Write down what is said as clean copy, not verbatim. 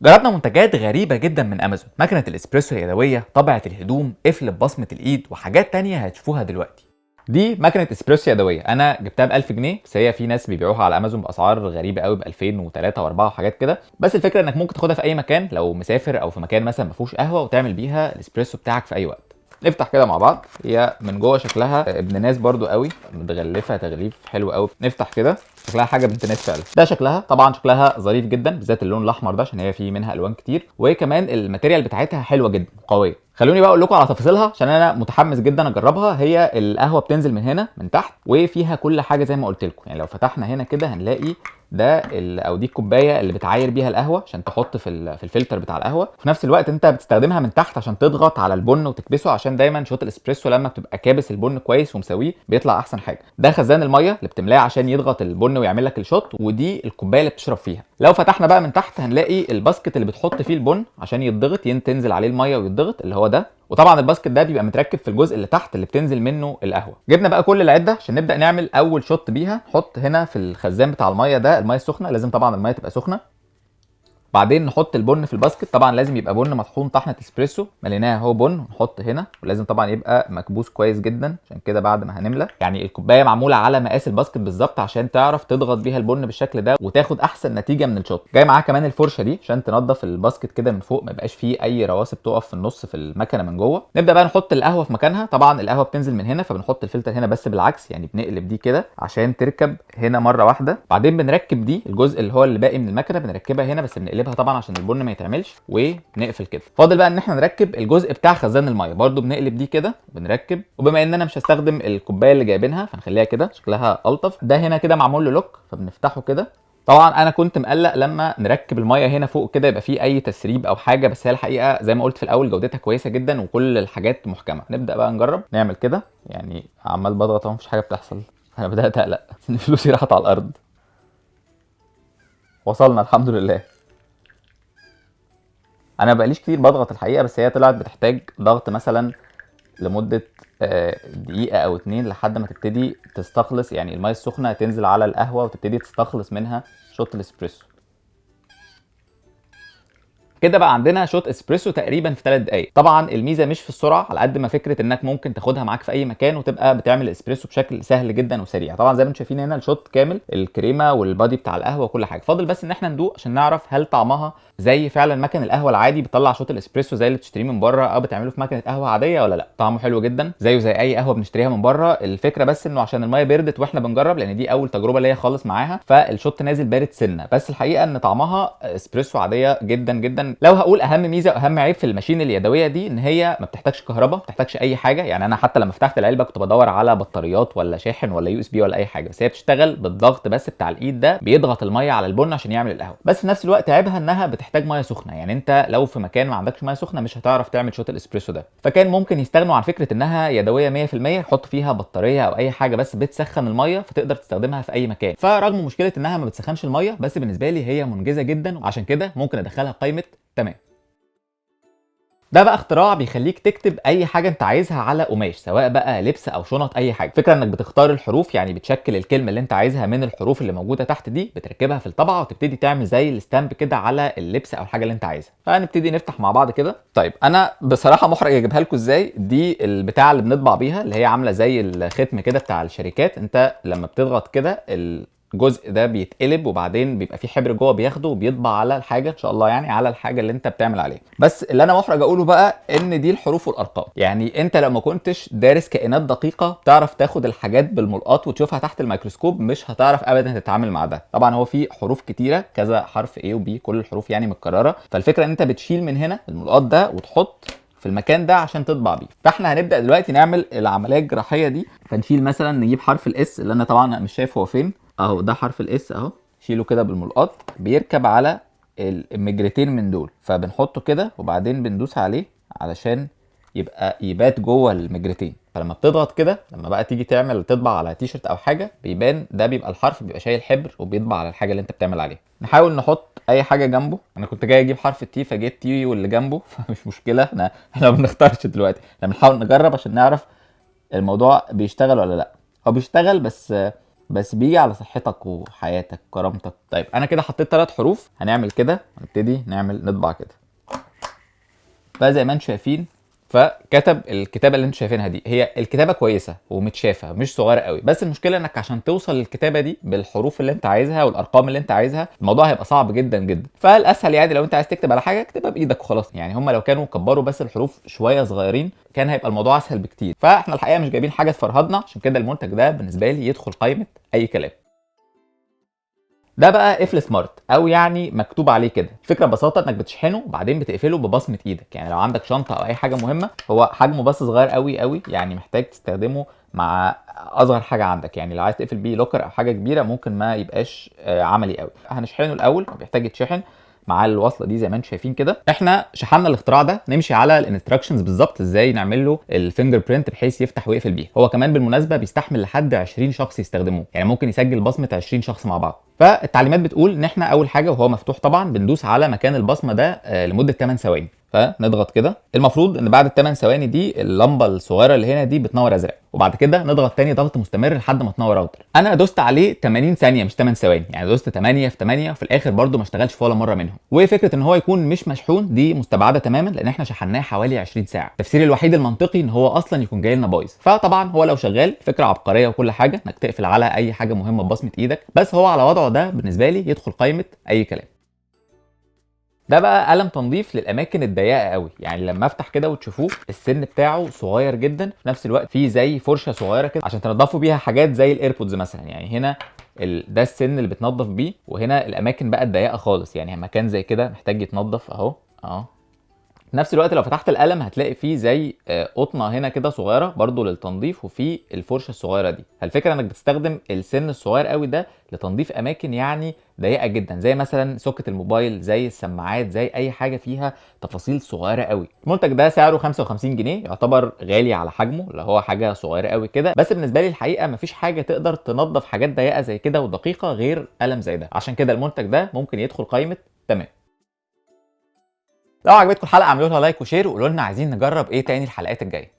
جربنا منتجات غريبة جدا من امازون، مكنة الاسبريسو اليدوية، طبعة الهدوم، قفل ببصمة الايد وحاجات تانية هتشوفوها دلوقتي. دي مكنة اسبريسو يدوية، انا جبتها ب 1000 جنيه، بس هي في ناس بيبيعوها على امازون باسعار غريبة قوي ب 2000 و3 و4 وحاجات كده. بس الفكرة انك ممكن تاخدها في اي مكان لو مسافر او في مكان مثلا ما فيهوش قهوة، وتعمل بيها الاسبريسو بتاعك في اي وقت. نفتح كده مع بعض. هي من جوه شكلها ابن ناس برضو قوي، متغلفه تغليف حلو قوي. نفتح كده، شكلها حاجه بنت ناس فعلا. ده شكلها، طبعا شكلها ظريف جدا، بالذات اللون الاحمر ده عشان هي في منها الوان كتير، وكمان الماتيريال بتاعتها حلوه جدا قويه. خلوني بقى اقول لكم على تفاصيلها عشان انا متحمس جدا اجربها. هي القهوه بتنزل من هنا من تحت، وفيها كل حاجه زي ما قلت لكم. يعني لو فتحنا هنا كده هنلاقي ده او دي الكوبايه اللي بتعاير بيها القهوه عشان تحط في الفلتر بتاع القهوه. في نفس الوقت انت بتستخدمها من تحت عشان تضغط على البن وتكبسه، عشان دايما شوت الاسبريسو لما بتبقى كابس البن كويس ومسويه بيطلع احسن حاجه. ده خزان الميه اللي بتملاه عشان يضغط البن ويعمل لك الشوت، ودي الكوبايه اللي بتشرب فيها. لو فتحنا بقى من تحت هنلاقي الباسكت اللي بتحط فيه البن عشان يتضغط، تنزل عليه الميه ويتضغط، اللي هو ده. وطبعا الباسكت ده بيبقى متركب في الجزء اللي تحت اللي بتنزل منه القهوه. جبنا بقى كل العده عشان نبدا نعمل اول شوت بيها. نحط هنا في الخزان بتاع الميه ده الميه السخنه، لازم طبعا الميه تبقى سخنه. بعدين نحط البن في الباسكت، طبعا لازم يبقى بن مطحون طحنه اسبريسو، مليناها اهو بن. نحط هنا، ولازم طبعا يبقى مكبوس كويس جدا عشان كده بعد ما هنملى يعني الكوبايه معموله على مقاس الباسكت بالظبط عشان تعرف تضغط بيها البن بالشكل ده وتاخد احسن نتيجه من الشوت. جاي معاه كمان الفرشه دي عشان تنضف الباسكت كده من فوق، ما يبقاش فيه اي رواسب تقف في النص في المكنه من جوه. نبدا بقى نحط القهوه في مكانها. طبعا القهوه بتنزل من هنا، فبنحط الفلتر هنا بس بالعكس، يعني بنقلب دي كده عشان تركب هنا مره واحده. بعدين بنركب دي الجزء اللي هو اللي باقي من المكنه بنركبها هنا، بس بنقلبها طبعا عشان البن ما يتعملش، ونقفل كده. فاضل بقى ان احنا نركب الجزء بتاع خزان الميه، برده بنقلب دي كده بنركب. وبما ان انا مش هستخدم الكوبايه اللي جايبينها فنخليها كده شكلها الطف. ده هنا كده معمول له لوك فبنفتحه كده. طبعا انا كنت مقلق لما نركب الميه هنا فوق كده يبقى فيه اي تسريب او حاجه، بس هي الحقيقه زي ما قلت في الاول جودتها كويسه جدا وكل الحاجات محكمه. نبدا بقى نجرب نعمل كده، يعني عمال بضغط اهو مفيش حاجه بتحصل. انا بدات اقلق ان فلوسي راحت على الارض. وصلنا الحمد لله. انا بقاليش كتير بضغط الحقيقه، بس هي طلعت بتحتاج ضغط مثلا لمده دقيقه او 2 لحد ما تبتدي تستخلص، يعني الميه السخنه تنزل على القهوه وتبتدي تستخلص منها شوت الاسبريسو. كده بقى عندنا شوت اسبريسو تقريبا في 3 دقايق. طبعا الميزه مش في السرعه على قد ما فكره انك ممكن تاخدها معاك في اي مكان وتبقى بتعمل اسبريسو بشكل سهل جدا وسريع. طبعا زي ما انتم شايفين هنا الشوت كامل، الكريمه والبادي بتاع القهوه وكل حاجه. فاضل بس ان احنا ندوق عشان نعرف هل طعمها زي فعلا مكن القهوه العادي بتطلع شوت الاسبريسو زي اللي بتشتريه من بره، او بتعمله في مكنه قهوه عاديه ولا لا. طعمه حلو جدا زيه زي اي قهوه بنشتريها من بره. الفكره بس انه عشان الميه بردت واحنا بنجرب، لان دي اول تجربه ليا خالص معاها، فالشوت نازل بارد سنه. بس الحقيقه ان طعمها اسبريسو عاديه جدا جدا. لو هقول اهم ميزه واهم عيب في الماشين اليدويه دي، ان هي ما بتحتاجش كهرباء، ما بتحتاجش اي حاجه. يعني انا حتى لما فتحت العلبه كنت بدور على بطاريات ولا شاحن ولا يو اس بي ولا اي حاجه، بس هي بتشتغل بالضغط بس بتاع الايد ده، بيضغط الميه على البن عشان يعمل القهوه. بس في نفس الوقت عيبها انها بتحتاج ميه سخنه، يعني انت لو في مكان ما عندكش ميه سخنه مش هتعرف تعمل شوت الاسبريسو ده. فكان ممكن يستغنوا عن فكره انها يدويه 100%، يحطوا فيها بطاريه او اي حاجه بس بتسخن الميه فتقدر تستخدمها في اي مكان. فرغم مشكله انها ما بتسخنش الميه، بس بالنسبه لي هي منجزه جدا، وعشان كده ممكن ادخلها قائمه تمام. ده بقى اختراع بيخليك تكتب اي حاجه انت عايزها على قماش، سواء بقى لبس او شنط اي حاجه. فكره انك بتختار الحروف، يعني بتشكل الكلمه اللي انت عايزها من الحروف اللي موجوده تحت دي، بتركبها في الطبعه وتبتدي تعمل زي الستامب كده على اللبس او الحاجه اللي انت عايزها. فهنبتدي نفتح مع بعض كده. طيب انا بصراحه محرج اجيبها لكم ازاي. دي البتاعه اللي بنطبع بيها، اللي هي عامله زي الختم كده بتاع الشركات. انت لما بتضغط كده الجزء ده بيتقلب، وبعدين بيبقى فيه حبر جوه بياخده وبيطبع على الحاجه ان شاء الله، يعني على الحاجه اللي انت بتعمل عليها. بس اللي انا محرج اقوله بقى ان دي الحروف والارقام. يعني انت لو ما كنتش دارس كائنات دقيقه تعرف تاخد الحاجات بالملقاط وتشوفها تحت الميكروسكوب، مش هتعرف ابدا تتعامل مع ده. طبعا هو في حروف كتيره، كذا حرف A و B، كل الحروف يعني متكرره. فالفكره ان انت بتشيل من هنا الملقاط ده وتحط في المكان ده عشان تطبع بيه. فاحنا هنبدا دلوقتي نعمل العمليه الجراحيه دي. فنشيل مثلا، نجيب حرف الاس اللي انا طبعا مش شايف هو فين اهو. ده حرف الاس اهو، شيله كده بالملقاط، بيركب على المجرتين من دول. فبنحطه كده وبعدين بندوس عليه علشان يبقى يبات جوه المجرتين. فلما بتضغط كده، لما بقى تيجي تعمل تطبع على تيشرت او حاجه، بيبان ده بيبقى الحرف، بيبقى شايل حبر وبيطبع على الحاجه اللي انت بتعمل عليها. نحاول نحط اي حاجه جنبه. انا كنت جاي اجيب حرف التي فجيت تي واللي جنبه فمش مشكله، احنا ما بنختارش دلوقتي، احنا بنحاول نجرب عشان نعرف الموضوع بيشتغل ولا لا. هو بيشتغل، بس بس بيجي على صحتك وحياتك وكرامتك. طيب انا كده حطيت 3 حروف، هنعمل كده ونبتدي نطبع كده. فزي ما انتم شايفين، فكتب الكتابه اللي انتم شايفينها دي، هي الكتابه كويسه ومتشافه مش صغيره قوي، بس المشكله انك عشان توصل للكتابه دي بالحروف اللي انت عايزها والارقام اللي انت عايزها، الموضوع هيبقى صعب جدا جدا. فالاسهل يعني لو انت عايز تكتب على حاجه اكتبها بايدك وخلاص. يعني هم لو كانوا كبروا بس الحروف شويه صغيرين كان هيبقى الموضوع اسهل بكتير. فاحنا الحقيقه مش جايبين حاجه تفرهدنا، عشان كده المنتج ده بالنسبه لي يدخل قائمه اي كلام. ده بقى قفل سمارت، او يعني مكتوب عليه كده. الفكره ببساطه انك بتشحنه وبعدين بتقفله ببصمه ايدك. يعني لو عندك شنطه او اي حاجه مهمه، هو حجمه بس صغير قوي قوي، يعني محتاج تستخدمه مع اصغر حاجه عندك. يعني لو عايز تقفل بيه لوكر او حاجه كبيره ممكن ما يبقاش عملي قوي. هنشحنه الاول، بيحتاج يتشحن مع الوصله دي زي ما انتم شايفين كده. احنا شحنا الاختراع ده، نمشي على الانستراكشنز بالظبط ازاي نعمل له الفينجر برينت بحيث يفتح ويقفل بيه. هو كمان بالمناسبه بيستحمل لحد 20 شخص يستخدموه، يعني ممكن يسجل بصمه 20 شخص مع بعض. فالتعليمات بتقول ان احنا اول حاجه وهو مفتوح طبعا بندوس على مكان البصمه ده لمده 8 ثواني. فنضغط كده. المفروض ان بعد ال8 ثواني دي اللمبه الصغيره اللي هنا دي بتنور ازرق، وبعد كده نضغط تاني ضغط مستمر لحد ما تنور اخضر. انا دوست عليه 80 ثانيه مش 8 ثواني، يعني دوست 8 في 8 وفي الاخر برده ما اشتغلش في ولا مره منهم. وفكره ان هو يكون مش مشحون دي مستبعده تماما، لان احنا شحناه حوالي 20 ساعه. التفسير الوحيد المنطقي ان هو اصلا يكون جاي لنا بايظ. فطبعا هو لو شغال فكره عبقريه وكل حاجه انك تقفل على اي حاجه مهمه ببصمه ايدك، بس هو على وضعه ده بالنسبه لي يدخل قائمه اي كلام. ده بقى قلم تنظيف للاماكن الضيقه قوي. يعني لما افتح كده وتشوفوه السن بتاعه صغير جدا، في نفس الوقت فيه زي فرشه صغيره كده عشان تنضفوا بيها حاجات زي الايربودز مثلا. يعني هنا ده السن اللي بتنضف بيه، وهنا الاماكن بقى الضيقه خالص، يعني مكان زي كده محتاج يتنضف اهو. في نفس الوقت لو فتحت القلم هتلاقي فيه زي قطنه هنا كده صغيره برضو للتنظيف، وفي الفرشه الصغيره دي. فالفكره انك بتستخدم السن الصغير قوي ده لتنظيف اماكن يعني ضيقه جدا، زي مثلا سوكت الموبايل، زي السماعات، زي اي حاجه فيها تفاصيل صغيره قوي. المنتج ده سعره 55 جنيه، يعتبر غالي على حجمه اللي هو حاجه صغيره قوي كده. بس بالنسبه لي الحقيقه مفيش حاجه تقدر تنظف حاجات ضيقه زي كده ودقيقه غير قلم زي ده، عشان كده المنتج ده ممكن يدخل قائمه تمام. لو عجبتكم الحلقه اعملوا لها لايك وشير، وقولوا لنا عايزين نجرب ايه تاني الحلقات الجايه.